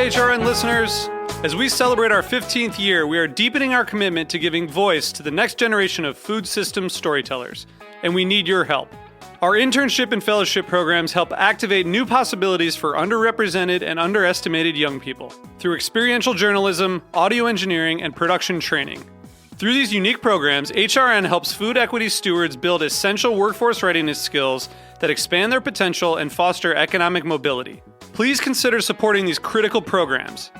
HRN listeners. As we celebrate our 15th year, we are deepening our commitment to giving voice to the next generation of food systems storytellers, and we need your help. Our internship and fellowship programs help activate new possibilities for underrepresented and underestimated young people through experiential journalism, audio engineering, and production training. Through these unique programs, HRN helps food equity stewards build essential workforce readiness skills that expand their potential and foster economic mobility. Please consider supporting these critical programs.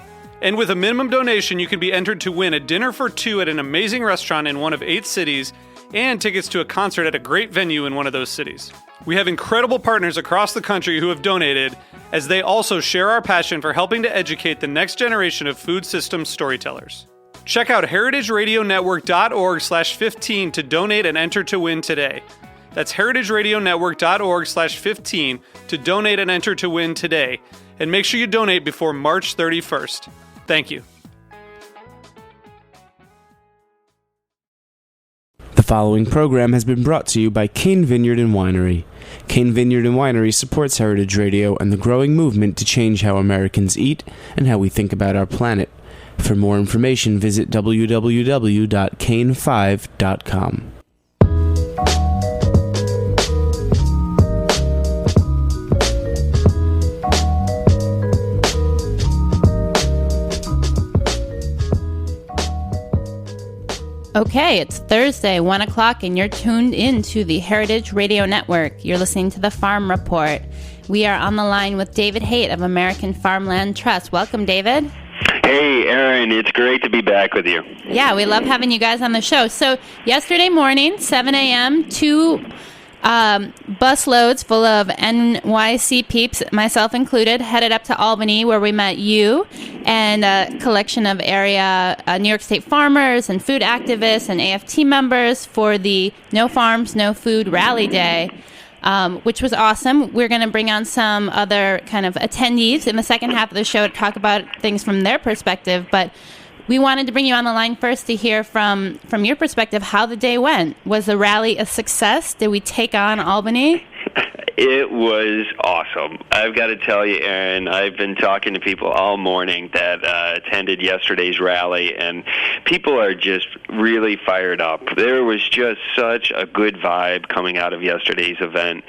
And with a minimum donation, you can be entered to win a dinner for two at an amazing restaurant in one of 8 cities and tickets to a concert at a great venue in one of those cities. We have incredible partners across the country who have donated, as they also share our passion for helping to educate the next generation of food systems storytellers. Check out heritageradionetwork.org/15 to donate and enter to win today. That's heritageradionetwork.org/15 to donate and enter to win today. And make sure you donate before March 31st. Thank you. The following program has been brought to you by Cain Vineyard and Winery. Cain Vineyard and Winery supports Heritage Radio and the growing movement to change how Americans eat and how we think about our planet. For more information, visit www.cain5.com. Okay, it's Thursday, 1 o'clock, and you're tuned in to the Heritage Radio Network. You're listening to the Farm Report. We are on the line with David Haight of American Farmland Trust. Welcome, David. Hey, Aaron, it's great to be back with you. Yeah, we love having you guys on the show. So yesterday morning, 7 a.m., 2 bus loads full of NYC peeps, myself included, headed up to Albany, where we met you and a collection of area New York State farmers and food activists and AFT members for the No Farms, No Food Rally Day, which was awesome. We're going to bring on some other kind of attendees in the second half of the show to talk about things from their perspective, but we wanted to bring you on the line first to hear from your perspective how the day went. Was the rally a success? Did we take on Albany? It was awesome. I've got to tell you, Aaron, I've been talking to people all morning that attended yesterday's rally, and people are just really fired up. There was just such a good vibe coming out of yesterday's event.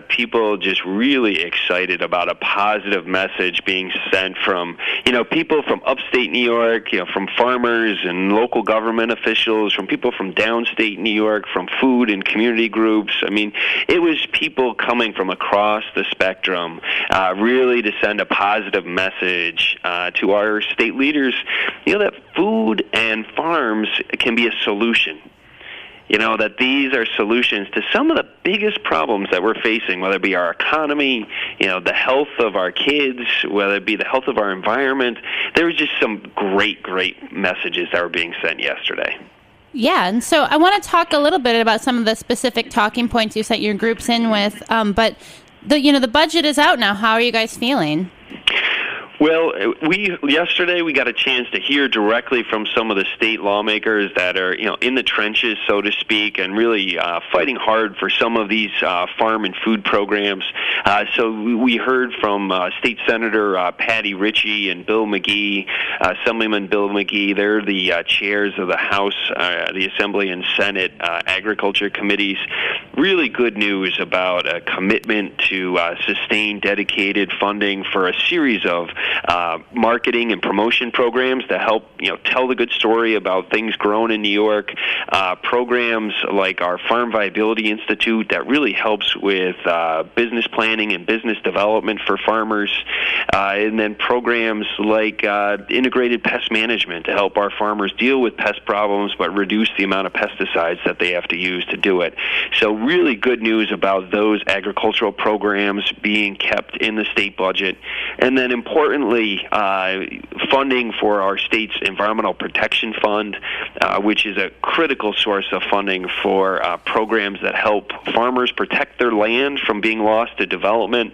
People just really excited about a positive message being sent from, people from upstate New York, from farmers and local government officials, from people from downstate New York, from food and community groups. I mean, it was people coming from across the spectrum, really to send a positive message to our state leaders, that food and farms can be a solution. That these are solutions to some of the biggest problems that we're facing, whether it be our economy, the health of our kids, whether it be the health of our environment. There was just some great messages that were being sent yesterday. Yeah, and so I want to talk a little bit about some of the specific talking points you set your groups in with, but the budget is out now. How are you guys feeling? Well, yesterday we got a chance to hear directly from some of the state lawmakers that are, in the trenches, so to speak, and really fighting hard for some of these farm and food programs. So we heard from State Senator Patty Ritchie and Bill McGee, Assemblyman Bill McGee. They're the chairs of the House, the Assembly, and Senate Agriculture Committees. Really good news about a commitment to sustain dedicated funding for a series of marketing and promotion programs to help tell the good story about things grown in New York. Programs like our Farm Viability Institute that really helps with business planning and business development for farmers, and then programs like integrated pest management to help our farmers deal with pest problems but reduce the amount of pesticides that they have to use to do it. So really good news about those agricultural programs being kept in the state budget. And then importantly, funding for our state's Environmental Protection Fund, which is a critical source of funding for programs that help farmers protect their land from being lost to development,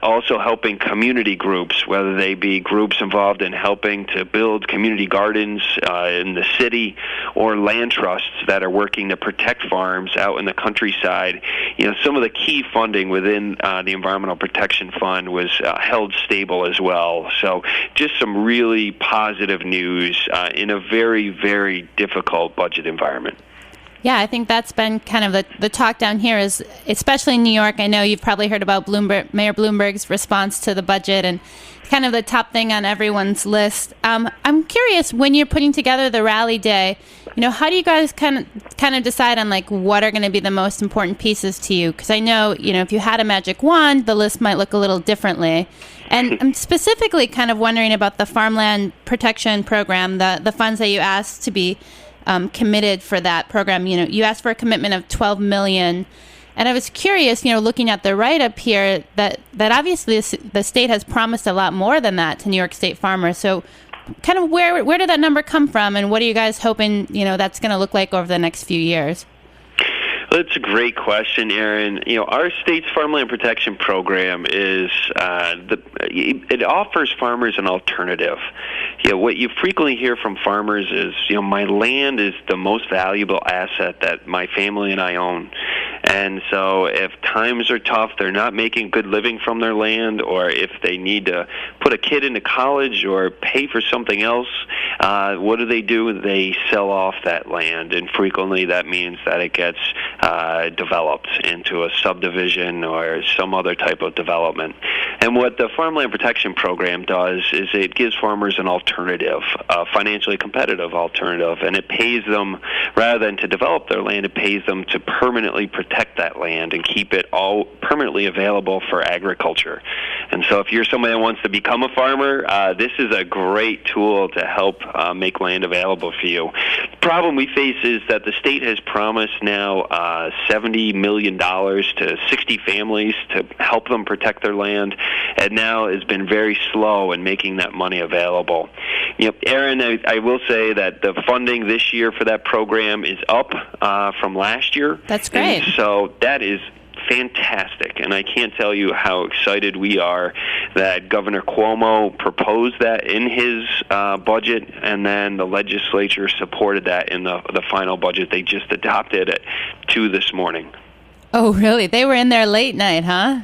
also helping community groups, whether they be groups involved in helping to build community gardens in the city or land trusts that are working to protect farms out in the countryside. Some of the key funding within the Environmental Protection Fund was held stable as well. well. So just some really positive news in a very, very difficult budget environment. Yeah, I think that's been kind of the talk down here, is especially in New York. I know you've probably heard about Mayor Bloomberg's response to the budget, and kind of the top thing on everyone's list. I'm curious, when you're putting together the rally day, how do you guys kind of decide on like what are going to be the most important pieces to you? Because I know, if you had a magic wand, the list might look a little differently. And I'm specifically kind of wondering about the Farmland Protection Program, the funds that you asked to be committed for that program. You asked for a commitment of $12 million. And I was curious, looking at the write-up here, that obviously the state has promised a lot more than that to New York State farmers. So kind of where did that number come from, and what are you guys hoping, that's going to look like over the next few years? That's a great question, Aaron. Our state's Farmland Protection Program it offers farmers an alternative. What you frequently hear from farmers is, my land is the most valuable asset that my family and I own. And so if times are tough, they're not making a good living from their land, or if they need to put a kid into college or pay for something else, what do? They sell off that land, and frequently that means that it gets developed into a subdivision or some other type of development. And what the Farmland Protection Program does is it gives farmers an alternative, a financially competitive alternative, and it pays them, rather than to develop their land, it pays them to permanently protect that land and keep it all permanently available for agriculture. And so if you're somebody that wants to become a farmer, this is a great tool to help make land available for you. The problem we face is that the state has promised now $70 million to 60 families to help them protect their land, and now has been very slow in making that money available. Aaron, I will say that the funding this year for that program is up from last year. That's great. And so that is fantastic, and I can't tell you how excited we are that Governor Cuomo proposed that in his budget, and then the legislature supported that in the final budget. They just adopted it 2 this morning. Oh, really? They were in there late night, huh?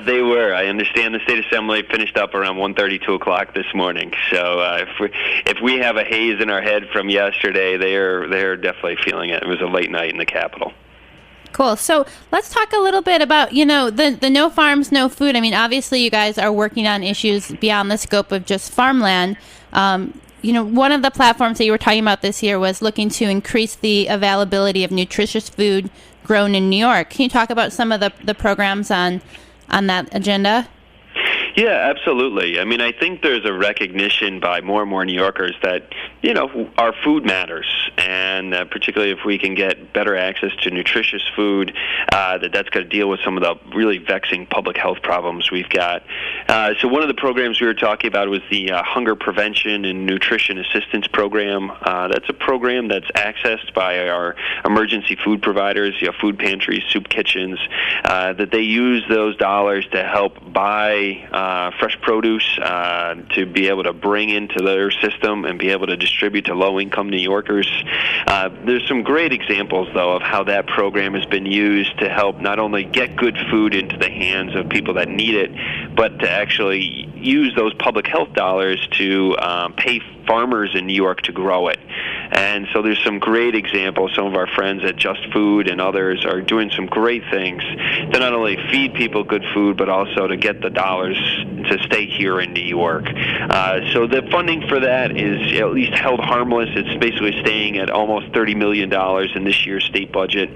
They were. I understand the State Assembly finished up around 1:30, 2 o'clock this morning. So if we have a haze in our head from yesterday, they're definitely feeling it. It was a late night in the Capitol. Cool. So let's talk a little bit about, the No Farms, No Food. I mean, obviously you guys are working on issues beyond the scope of just farmland. One of the platforms that you were talking about this year was looking to increase the availability of nutritious food grown in New York. Can you talk about some of the programs on that agenda? Yeah, absolutely. I mean, I think there's a recognition by more and more New Yorkers that, our food matters, and particularly if we can get better access to nutritious food, that's going to deal with some of the really vexing public health problems we've got. So one of the programs we were talking about was the Hunger Prevention and Nutrition Assistance Program. That's a program that's accessed by our emergency food providers, food pantries, soup kitchens, that they use those dollars to help buy fresh produce to be able to bring into their system and be able to distribute to low-income New Yorkers. There's some great examples, though, of how that program has been used to help not only get good food into the hands of people that need it, but to actually use those public health dollars to pay farmers in New York to grow it. And so there's some great examples. Some of our friends at Just Food and others are doing some great things to not only feed people good food, but also to get the dollars to stay here in New York. So the funding for that is at least held harmless. It's basically staying at almost $30 million in this year's state budget.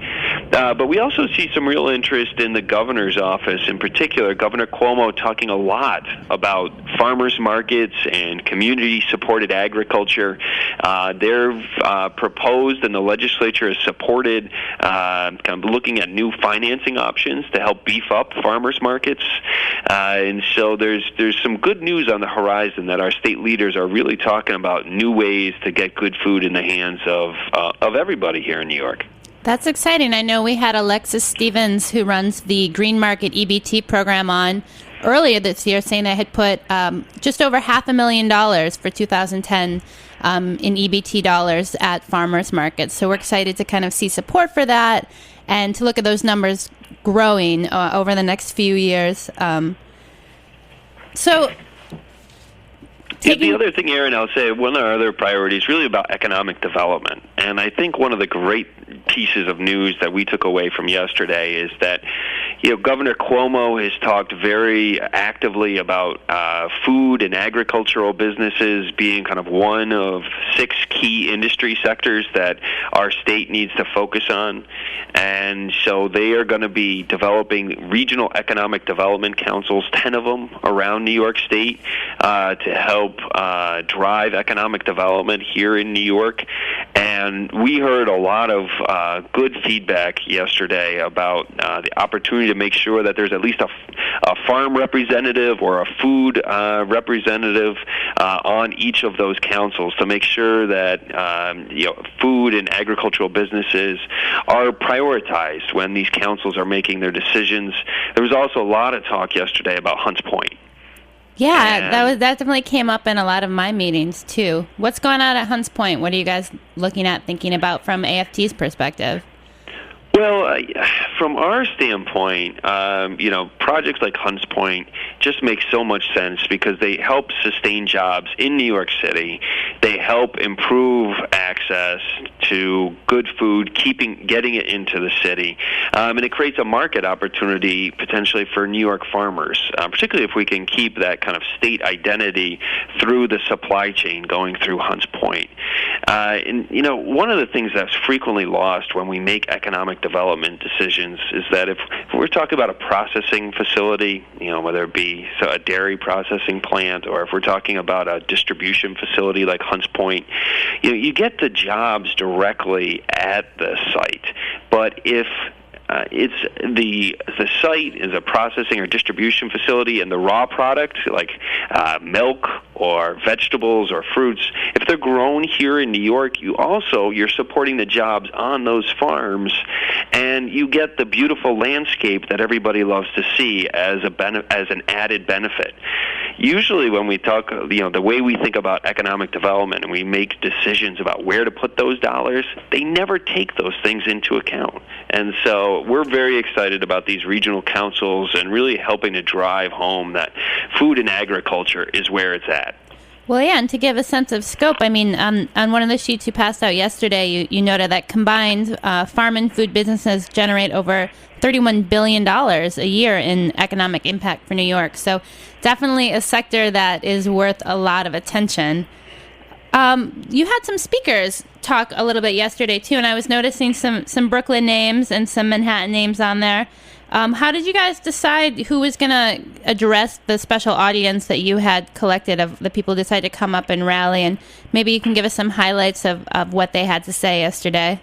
But we also see some real interest in the governor's office, in particular, Governor Cuomo talking a lot about farmers markets and community-supported agriculture. They're proposed, and the legislature has supported kind of looking at new financing options to help beef up farmers markets. And so there's some good news on the horizon that our state leaders are really talking about new ways to get good food in the hands of everybody here in New York. That's exciting. I know we had Alexis Stevens, who runs the Green Market EBT program, on earlier this year, saying they had put just over $500,000 for 2010 in EBT dollars at farmers markets. So we're excited to kind of see support for that and to look at those numbers growing over the next few years. So The other thing, Aaron, I'll say one of our other priorities is really about economic development. And I think one of the great pieces of news that we took away from yesterday is that, Governor Cuomo has talked very actively about food and agricultural businesses being kind of one of 6 key industry sectors that our state needs to focus on. And so they are going to be developing regional economic development councils, 10 of them around New York State, to help drive economic development here in New York. And we heard a lot of good feedback yesterday about the opportunity to make sure that there's at least a farm representative or a food representative on each of those councils to make sure that food and agricultural businesses are prioritized when these councils are making their decisions. There was also a lot of talk yesterday about Hunts Point. Yeah, that definitely came up in a lot of my meetings, too. What's going on at Hunts Point? What are you guys looking at, thinking about from AFT's perspective? Well, from our standpoint, projects like Hunts Point just make so much sense because they help sustain jobs in New York City. They help improve access to good food, getting it into the city, and it creates a market opportunity potentially for New York farmers, particularly if we can keep that kind of state identity through the supply chain going through Hunts Point. One of the things that's frequently lost when we make economic development decisions is that if we're talking about a processing facility, whether it be a dairy processing plant or if we're talking about a distribution facility like Hunts Point, you get the jobs directly at the site. But if it's the site is a processing or distribution facility, and the raw product like milk or vegetables or fruits, if they're grown here in New York, you're supporting the jobs on those farms, and you get the beautiful landscape that everybody loves to see as an added benefit. Usually when we talk, the way we think about economic development and we make decisions about where to put those dollars, they never take those things into account. And so we're very excited about these regional councils and really helping to drive home that food and agriculture is where it's at. Well, yeah, and to give a sense of scope, I mean, on one of the sheets you passed out yesterday, you noted that combined farm and food businesses generate over $31 billion a year in economic impact for New York. So definitely a sector that is worth a lot of attention. You had some speakers talk a little bit yesterday, too, and I was noticing some Brooklyn names and some Manhattan names on there. How did you guys decide who was going to address the special audience that you had collected of the people who decided to come up and rally? And maybe you can give us some highlights of what they had to say yesterday.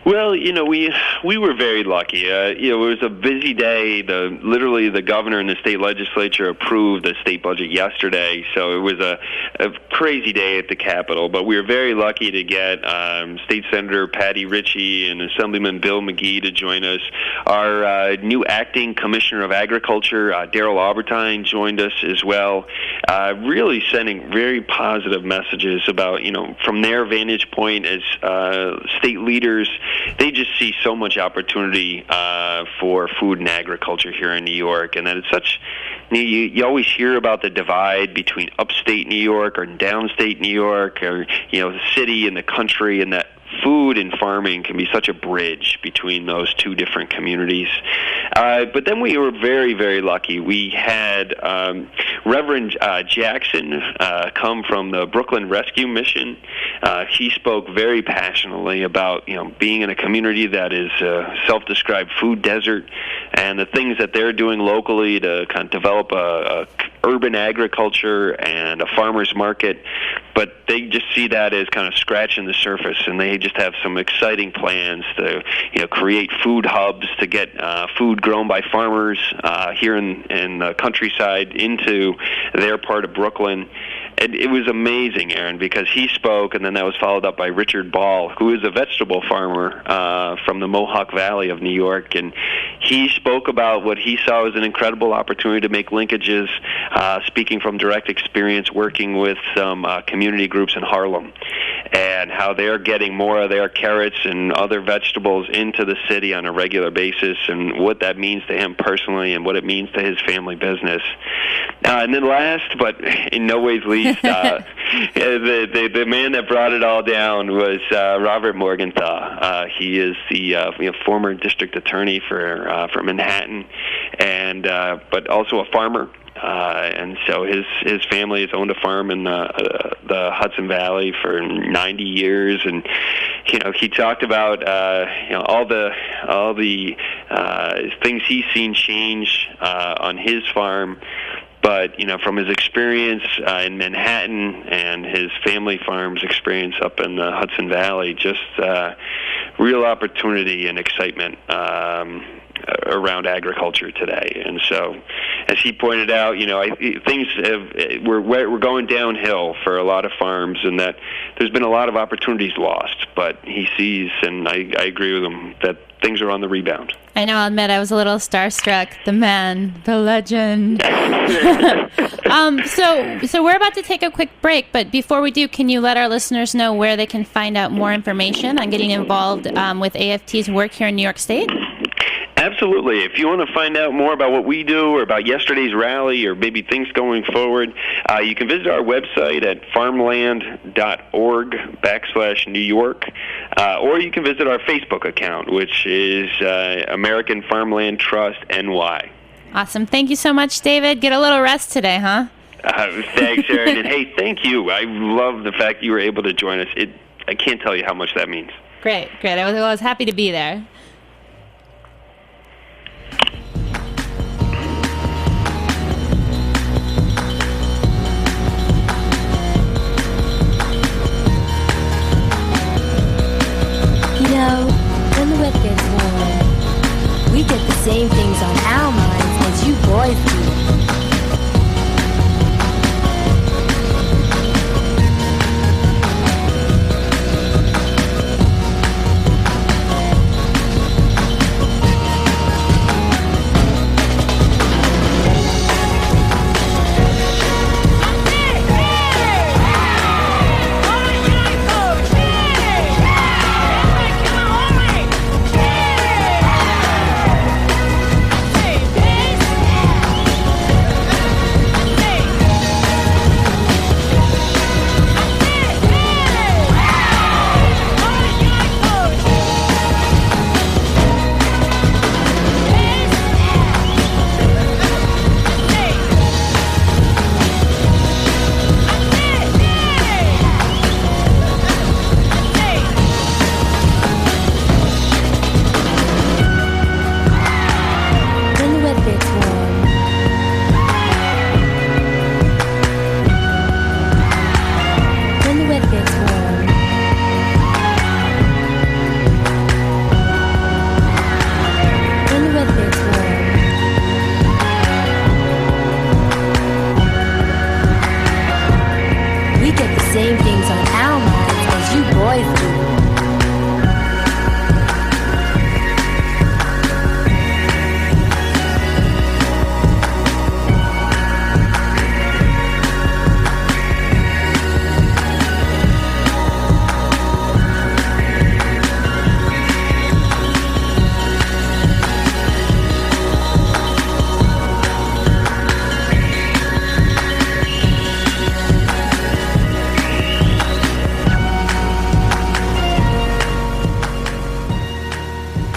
Well, we were very lucky. It was a busy day. Literally, the governor and the state legislature approved the state budget yesterday, so it was a crazy day at the Capitol. But we were very lucky to get State Senator Patty Ritchie and Assemblyman Bill McGee to join us. Our new acting Commissioner of Agriculture, Daryl Albertine, joined us as well, really sending very positive messages about, from their vantage point as state leaders. They just see so much opportunity for food and agriculture here in New York, and that it's such. You always hear about the divide between upstate New York or downstate New York, or the city and the country, and that food and farming can be such a bridge between those two different communities. But then we were very, very lucky. We had Reverend Jackson come from the Brooklyn Rescue Mission. He spoke very passionately about being in a community that is a self-described food desert and the things that they're doing locally to kind of develop a urban agriculture and a farmer's market. But they just see that as kind of scratching the surface, and they just have some exciting plans to create food hubs to get food grown by farmers here in the countryside into their part of Brooklyn. And it was amazing, Aaron, because he spoke, and then that was followed up by Richard Ball, who is a vegetable farmer from the Mohawk Valley of New York, and he spoke about what he saw as an incredible opportunity to make linkages speaking from direct experience working with some community groups in Harlem, and how they're getting more of their carrots and other vegetables into the city on a regular basis, and what that means to him personally and what it means to his family business. And then last, but in no ways least, the man that brought it all down was Robert Morgenthau. He is the former district attorney for Manhattan, and but also a farmer. And so his family has owned a farm in the Hudson Valley for 90 years, and he talked about all the things he's seen change on his farm. But from his experience in Manhattan and his family farm's experience up in the Hudson Valley, just real opportunity and excitement around agriculture today. And so, as he pointed out, we're going downhill for a lot of farms, and that there's been a lot of opportunities lost. But he sees, and I agree with him, that things are on the rebound. I know, I'll admit I was a little starstruck. The man, the legend. So we're about to take a quick break, but before we do, can you let our listeners know where they can find out more information on getting involved with AFT's work here in New York State? Absolutely. If you want to find out more about what we do or about yesterday's rally or maybe things going forward, you can visit our website at farmland.org/New York, or you can visit our Facebook account, which is American Farmland Trust NY. Awesome. Thank you so much, David. Get a little rest today, huh? Thanks, Erin. And hey, thank you. I love the fact you were able to join us. I can't tell you how much that means. Great. I was happy to be there. When the weather gets warm, we get the same things on our minds as you boys do.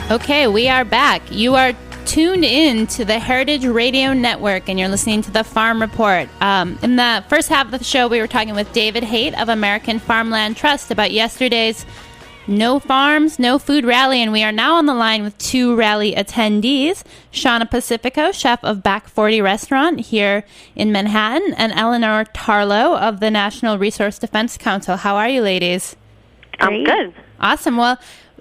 Okay, we are back. You are tuned in to the Heritage Radio Network, and you're listening to the Farm Report. In the first half of the show, we were talking with David Haight of American Farmland Trust about yesterday's No Farms, No Food rally, and we are now on the line with two rally attendees, Shauna Pacifico, chef of Back 40 Restaurant here in Manhattan, and Eleanor Tarlow of the National Resource Defense Council. How are you, ladies? I'm good. Awesome. Well,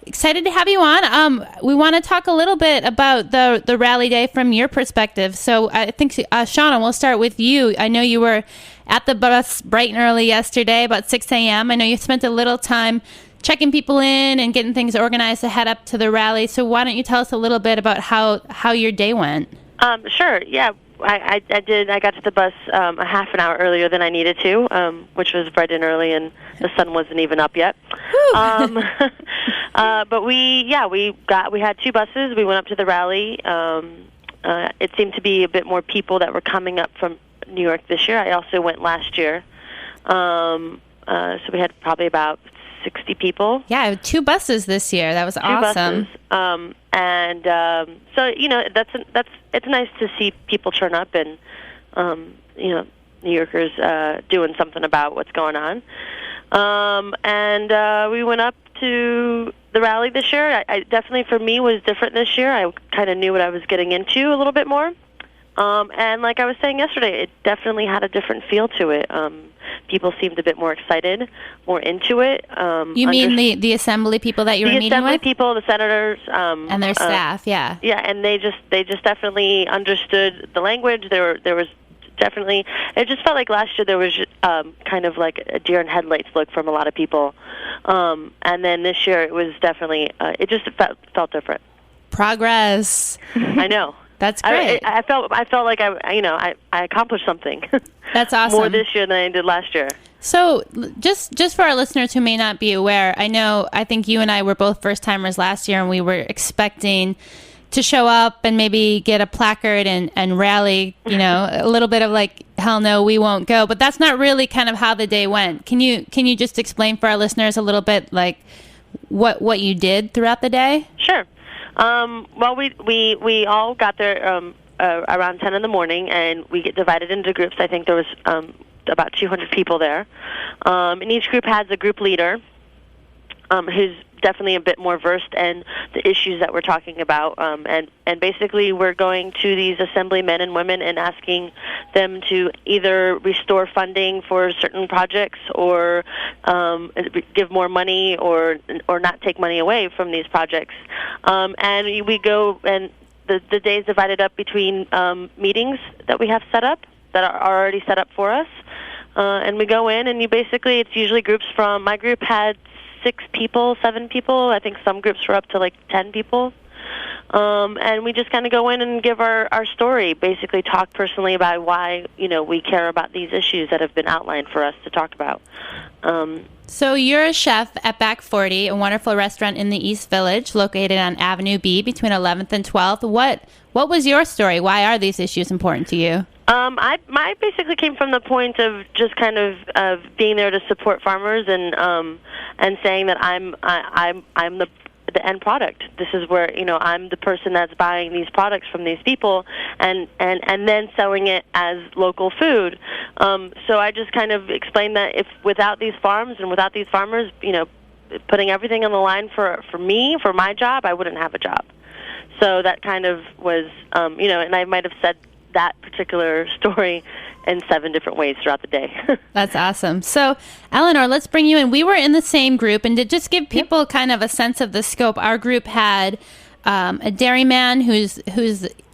excited to have you on. We want to talk a little bit about the rally day from your perspective. So I think, Shauna, we'll start with you. I know you were at the bus bright and early yesterday, about 6 a.m. I know you spent a little time checking people in and getting things organized to head up to the rally. So why don't you tell us a little bit about how your day went? Sure. Yeah, I got to the bus a half an hour earlier than I needed to, which was bright and early, and the sun wasn't even up yet. But we had 2 buses. We went up to the rally. It seemed to be a bit more people that were coming up from New York this year. I also went last year. So we had probably about 60 people. Yeah, 2 buses this year. That was awesome. 2 buses. So it's nice to see people turn up and New Yorkers doing something about what's going on. We went up to the rally this year. I definitely, for me, was different this year. I kind of knew what I was getting into a little bit more. And like I was saying yesterday, it definitely had a different feel to it. People seemed a bit more excited, more into it. You mean the assembly people that you were meeting with? The assembly people, the senators, and their staff, yeah. Yeah, and they just definitely understood the language. There was definitely, it just felt like last year there was kind of like a deer in headlights look from a lot of people, and then this year it was definitely it just felt different. Progress. I know. That's great. I felt like I accomplished something. That's awesome. More this year than I did last year. So just for our listeners who may not be aware, I think you and I were both first timers last year, and we were expecting to show up and maybe get a placard and rally, a little bit of like, hell no, we won't go. But that's not really kind of how the day went. Can you just explain for our listeners a little bit like what you did throughout the day? Sure. Well, we all got there around 10 in the morning, and we get divided into groups. I think there was about 200 people there. And each group has a group leader who's definitely a bit more versed in the issues that we're talking about. And basically we're going to these assemblymen and women and asking them to either restore funding for certain projects or give more money or not take money away from these projects. And we go, and the day is divided up between meetings that we have set up that are already set up for us. And we go in, and it's usually groups from, my group had 6 people, 7 people. I think some groups were up to like 10 people. And we just kind of go in and give our story, basically talk personally about why, we care about these issues that have been outlined for us to talk about. So you're a chef at Back 40, a wonderful restaurant in the East Village, located on Avenue B between 11th and 12th. What was your story? Why are these issues important to you? I basically came from the point of just kind of being there to support farmers and saying that I'm the end product. This is where I'm the person that's buying these products from these people and then selling it as local food. So I just kind of explained that if without these farms and without these farmers, putting everything on the line for me, for my job, I wouldn't have a job. So that kind of was, and I might have said that particular story in 7 different ways throughout the day. That's awesome. So, Eleanor, let's bring you in. We were in the same group, and to just give people kind of a sense of the scope, our group had a dairyman whose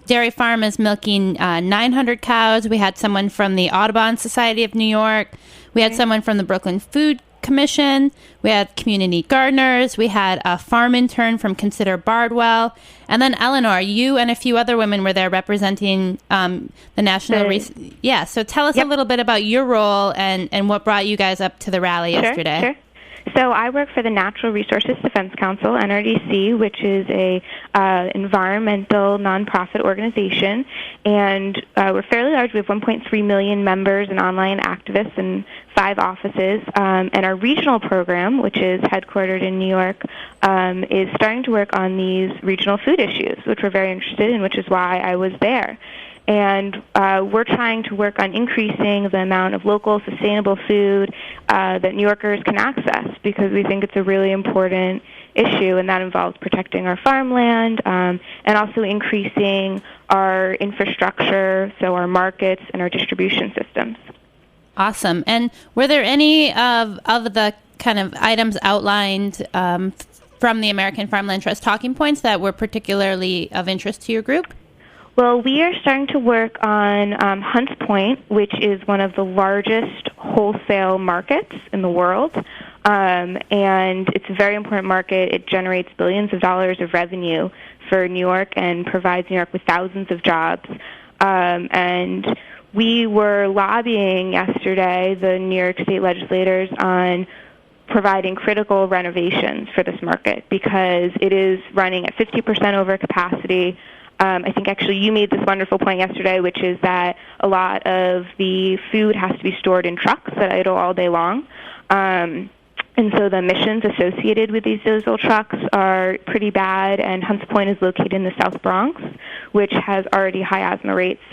dairy farm is milking 900 cows. We had someone from the Audubon Society of New York. We had someone from the Brooklyn Food Commission. We had community gardeners. We had a farm intern from Consider Bardwell. And then Eleanor, you and a few other women were there representing the National... So tell us a little bit about your role and what brought you guys up to the rally yesterday. Sure. So I work for the Natural Resources Defense Council, NRDC, which is a environmental nonprofit organization, and we're fairly large. We have 1.3 million members and online activists in 5 offices, and our regional program, which is headquartered in New York, is starting to work on these regional food issues, which we're very interested in, which is why I was there. And we're trying to work on increasing the amount of local, sustainable food that New Yorkers can access, because we think it's a really important issue, and that involves protecting our farmland and also increasing our infrastructure, so our markets and our distribution systems. Awesome. And were there any of the kind of items outlined from the American Farmland Trust talking points that were particularly of interest to your group? Well, we are starting to work on Hunts Point, which is one of the largest wholesale markets in the world, and it's a very important market. It generates billions of dollars of revenue for New York and provides New York with thousands of jobs. And we were lobbying yesterday, the New York State legislators, on providing critical renovations for this market because it is running at 50% over capacity. I think actually you made this wonderful point yesterday, which is that a lot of the food has to be stored in trucks that idle all day long. And so the emissions associated with these diesel trucks are pretty bad, and Hunts Point is located in the South Bronx, which has already high asthma rates.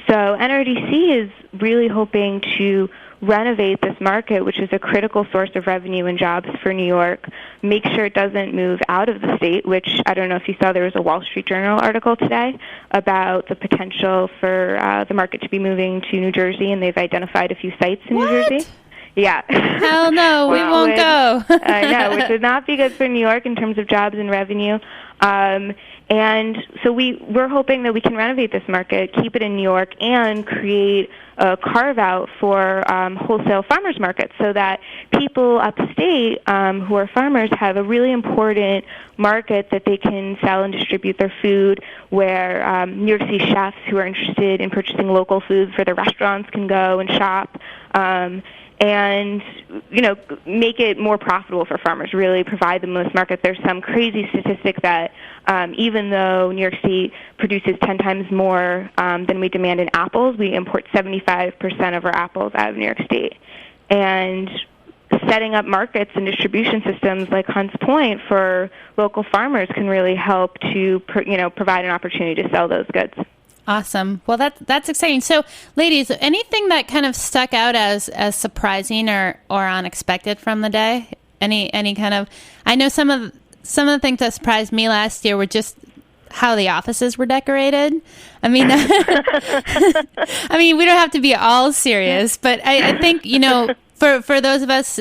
So NRDC is really hoping to renovate this market, which is a critical source of revenue and jobs for New York, make sure it doesn't move out of the state, which I don't know if you saw, there was a Wall Street Journal article today about the potential for the market to be moving to New Jersey, and they've identified a few sites in New Jersey. Yeah. Hell no, we won't go. I know, which would not be good for New York in terms of jobs and revenue. And so we're hoping that we can renovate this market, keep it in New York, and create a carve-out for wholesale farmers markets so that people upstate who are farmers have a really important market that they can sell and distribute their food, where New York City chefs who are interested in purchasing local food for their restaurants can go and shop. And, make it more profitable for farmers, really provide them with market. There's some crazy statistic that even though New York State produces 10 times more than we demand in apples, we import 75% of our apples out of New York State. And setting up markets and distribution systems like Hunts Point for local farmers can really help to, provide an opportunity to sell those goods. Awesome. Well, that's exciting. So, ladies, anything that kind of stuck out as surprising or unexpected from the day? Any kind of? I know some of the things that surprised me last year were just how the offices were decorated. I mean, we don't have to be all serious, but I think For those of us,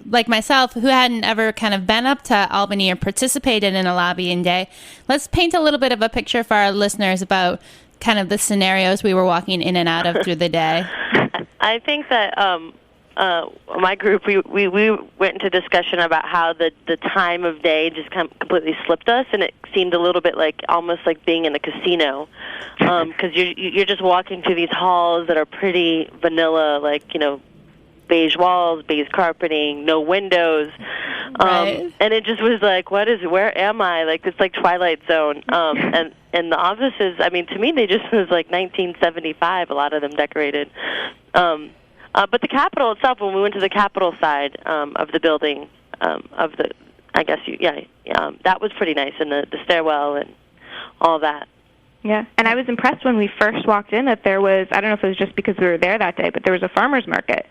like myself, who hadn't ever kind of been up to Albany or participated in a lobbying day, let's paint a little bit of a picture for our listeners about kind of the scenarios we were walking in and out of through the day. I think that my group, we went into discussion about how the time of day just completely slipped us, and it seemed a little bit like almost like being in a casino, because you're just walking through these halls that are pretty vanilla, like beige walls, beige carpeting, no windows, right. And it just was like, where am I? Like, it's like Twilight Zone. And the offices, I mean, to me, they just was like 1975. A lot of them decorated. But the Capitol itself, when we went to the Capitol side of the building, that was pretty nice, and the stairwell and all that. Yeah, and I was impressed when we first walked in that there was, I don't know if it was just because we were there that day, but there was a farmer's market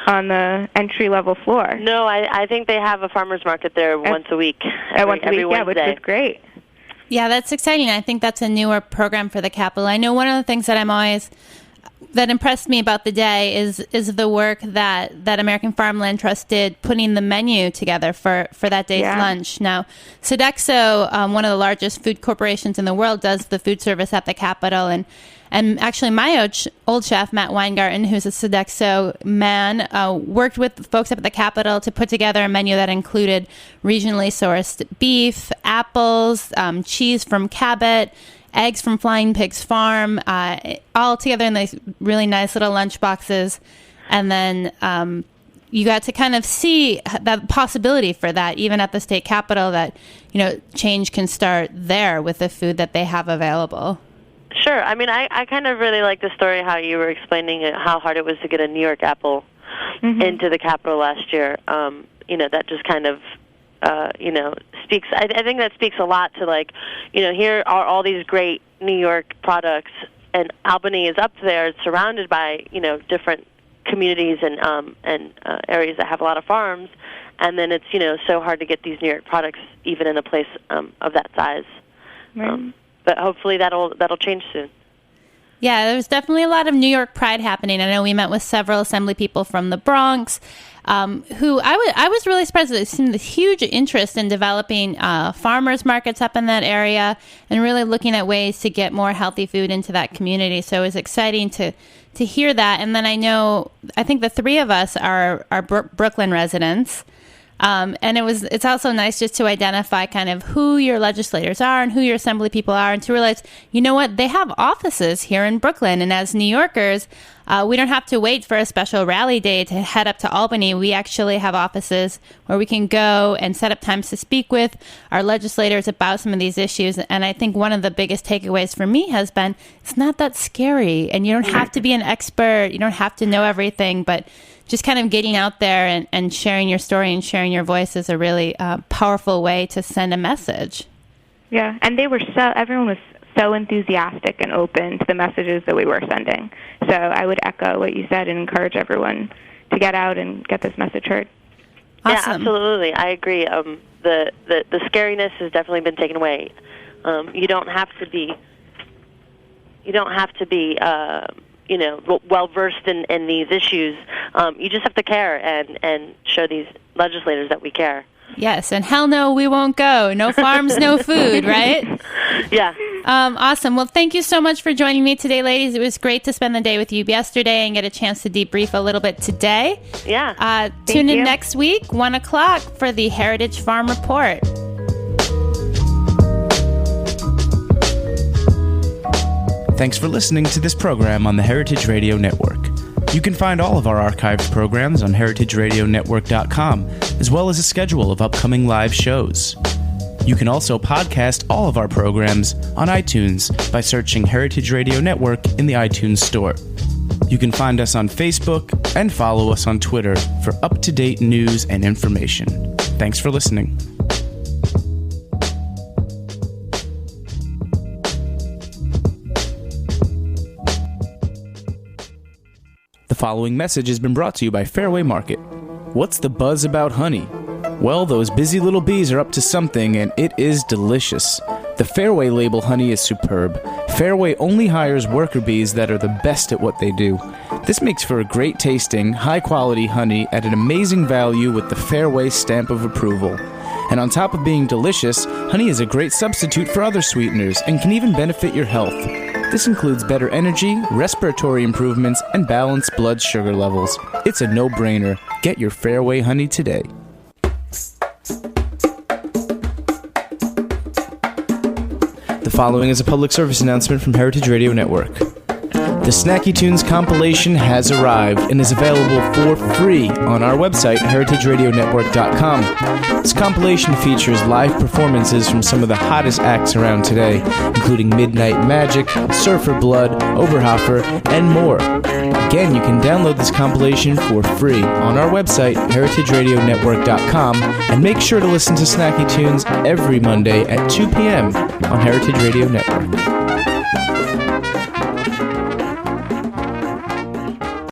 on the entry-level floor. No, I think they have a farmer's market there once a week. Once a week, yeah, which is great. Yeah, that's exciting. I think that's a newer program for the Capitol. I know one of the things that impressed me about the day is the work that American Farmland Trust did putting the menu together for that day's lunch. Now, Sodexo, one of the largest food corporations in the world, does the food service at the Capitol, and actually my old chef, Matt Weingarten, who's a Sodexo man, worked with the folks up at the Capitol to put together a menu that included regionally sourced beef, apples, cheese from Cabot, eggs from Flying Pigs Farm, all together in these really nice little lunch boxes. And then you got to kind of see the possibility for that, even at the state capitol, that, change can start there with the food that they have available. Sure. I mean, I kind of really like the story, how you were explaining how hard it was to get a New York apple into the Capitol last year. That just kind of, speaks, I think that speaks a lot to, here are all these great New York products, and Albany is up there surrounded by, different communities and areas that have a lot of farms, and then it's, so hard to get these New York products even in a place of that size. Right. But hopefully that'll change soon. Yeah, there was definitely a lot of New York pride happening. I know we met with several Assembly people from the Bronx, who I was really surprised that there seemed this huge interest in developing farmers markets up in that area and really looking at ways to get more healthy food into that community. So it was exciting to hear that. And then I think the three of us are Brooklyn residents. And it's also nice just to identify kind of who your legislators are and who your assembly people are, and to realize, you know what, they have offices here in Brooklyn. And as New Yorkers, we don't have to wait for a special rally day to head up to Albany. We actually have offices where we can go and set up times to speak with our legislators about some of these issues. And I think one of the biggest takeaways for me has been, it's not that scary, and you don't have to be an expert. You don't have to know everything, but just kind of getting out there and sharing your story and sharing your voice is a really powerful way to send a message. Yeah, and everyone was so enthusiastic and open to the messages that we were sending. So I would echo what you said and encourage everyone to get out and get this message heard. Awesome. Yeah, absolutely. I agree. The scariness has definitely been taken away. You don't have to be well versed in these issues. You just have to care and show these legislators that we care. Yes, and hell no, we won't go. No farms, no food, right? Yeah. Awesome. Well, thank you so much for joining me today, ladies. It was great to spend the day with you yesterday and get a chance to debrief a little bit today. Yeah. Tune in next week, 1:00 for the Heritage Farm Report. Thanks for listening to this program on the Heritage Radio Network. You can find all of our archived programs on heritageradionetwork.com, as well as a schedule of upcoming live shows. You can also podcast all of our programs on iTunes by searching Heritage Radio Network in the iTunes Store. You can find us on Facebook and follow us on Twitter for up-to-date news and information. Thanks for listening. The following message has been brought to you by Fairway Market. What's the buzz about honey? Well, those busy little bees are up to something, and it is delicious. The Fairway label honey is superb. Fairway only hires worker bees that are the best at what they do. This makes for a great tasting, high-quality honey at an amazing value with the Fairway stamp of approval. And on top of being delicious, honey is a great substitute for other sweeteners and can even benefit your health. This includes better energy, respiratory improvements, and balanced blood sugar levels. It's a no-brainer. Get your Fairway honey today. The following is a public service announcement from Heritage Radio Network. The Snacky Tunes compilation has arrived and is available for free on our website, heritageradionetwork.com. This compilation features live performances from some of the hottest acts around today, including Midnight Magic, Surfer Blood, Oberhofer, and more. Again, you can download this compilation for free on our website, heritageradionetwork.com, and make sure to listen to Snacky Tunes every Monday at 2 p.m. on Heritage Radio Network.